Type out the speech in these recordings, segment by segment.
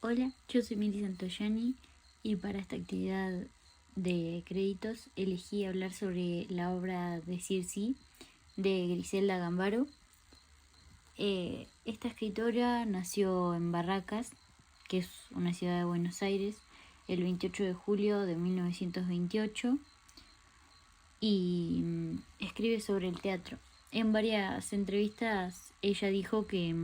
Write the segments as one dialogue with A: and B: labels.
A: Hola, yo soy Miri Santoyani y para esta actividad de créditos elegí hablar sobre la obra Decir Sí de Griselda Gambaro. Esta escritora nació en Barracas, que es una ciudad de Buenos Aires, el 28 de julio de 1928 y escribe sobre el teatro. En varias entrevistas ella dijo que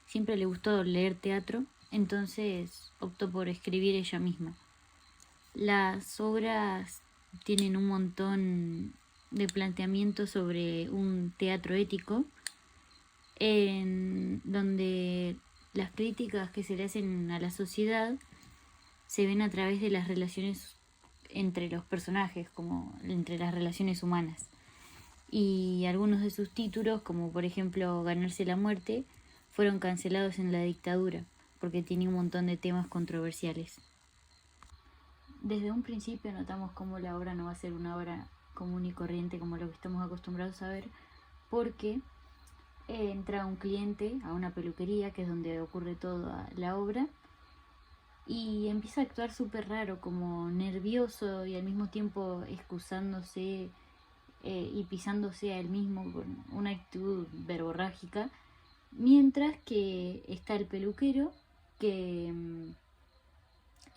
A: siempre le gustó leer teatro, entonces optó por escribir ella misma. Las obras tienen un montón de planteamientos sobre un teatro ético, en donde las críticas que se le hacen a la sociedad se ven a través de las relaciones entre los personajes, como entre las relaciones humanas. Y algunos de sus títulos, como por ejemplo Ganarse la muerte, fueron cancelados en la dictadura, porque tenía un montón de temas controversiales. Desde un principio notamos cómo la obra no va a ser una obra común y corriente como lo que estamos acostumbrados a ver, porque entra un cliente a una peluquería, que es donde ocurre toda la obra, y empieza a actuar súper raro, como nervioso y al mismo tiempo excusándose y pisándose a él mismo con una actitud verborrágica, mientras que está el peluquero que en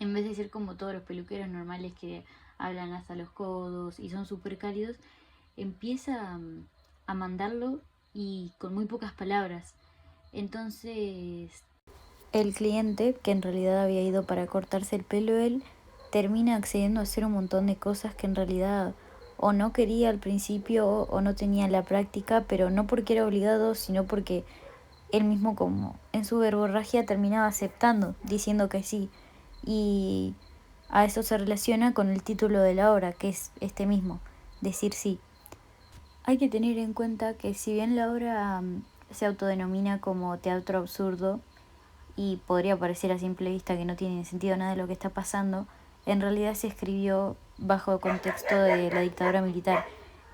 A: vez de ser como todos los peluqueros normales que hablan hasta los codos y son súper cálidos, empieza a mandarlo y con muy pocas palabras. Entonces el cliente, que en realidad había ido para cortarse el pelo él, termina accediendo a hacer un montón de cosas que en realidad o no quería al principio o no tenía la práctica, pero no porque era obligado, sino porque él mismo, como en su verborragia, terminaba aceptando, diciendo que sí. Y a eso se relaciona con el título de la obra, que es este mismo, Decir Sí. Hay que tener en cuenta que si bien la obra se autodenomina como teatro absurdo y podría parecer a simple vista que no tiene sentido nada de lo que está pasando, en realidad se escribió bajo el contexto de la dictadura militar.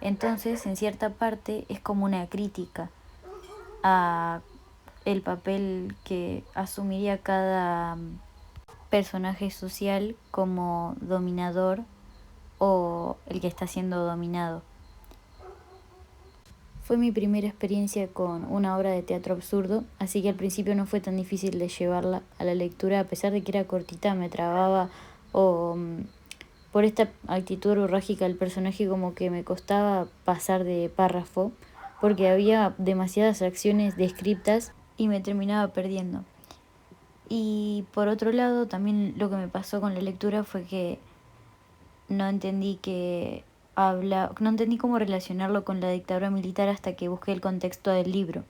A: Entonces, en cierta parte, es como una crítica a el papel que asumiría cada personaje social como dominador o el que está siendo dominado. Fue mi primera experiencia con una obra de teatro absurdo, así que al principio no fue tan difícil de llevarla a la lectura, a pesar de que era cortita, me trababa o por esta actitud urrágica del personaje como que me costaba pasar de párrafo, porque había demasiadas acciones descriptas y me terminaba perdiendo. Y por otro lado, también lo que me pasó con la lectura fue que no entendí no entendí cómo relacionarlo con la dictadura militar hasta que busqué el contexto del libro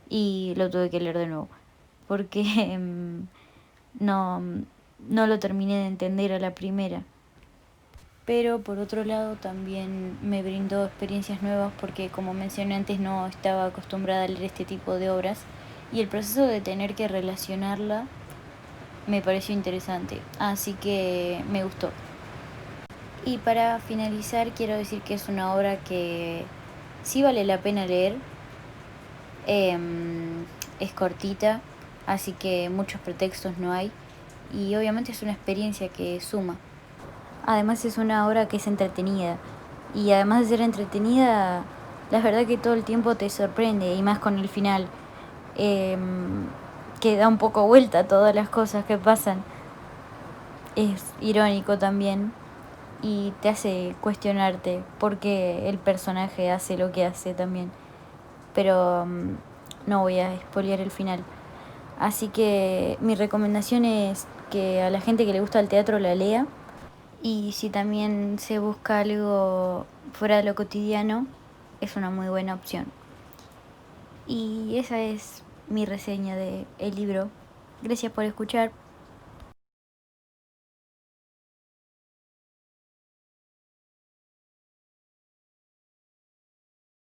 A: y lo tuve que leer de nuevo porque no, no lo terminé de entender a la primera. Pero por otro lado también me brindó experiencias nuevas porque, como mencioné antes, no estaba acostumbrada a leer este tipo de obras y el proceso de tener que relacionarla me pareció interesante, así que me gustó. Y para finalizar quiero decir que es una obra que sí vale la pena leer, es cortita, así que muchos pretextos no hay y obviamente es una experiencia que suma. Además es una obra que es entretenida y además de ser entretenida, la verdad que todo el tiempo te sorprende y más con el final, que da un poco vuelta a todas las cosas que pasan. Es irónico también y te hace cuestionarte por qué el personaje hace lo que hace también. Pero no voy a spoilear el final. Así que mi recomendación es que a la gente que le gusta el teatro la lea. Y si también se busca algo fuera de lo cotidiano, es una muy buena opción. Y esa es mi reseña del libro. Gracias por escuchar.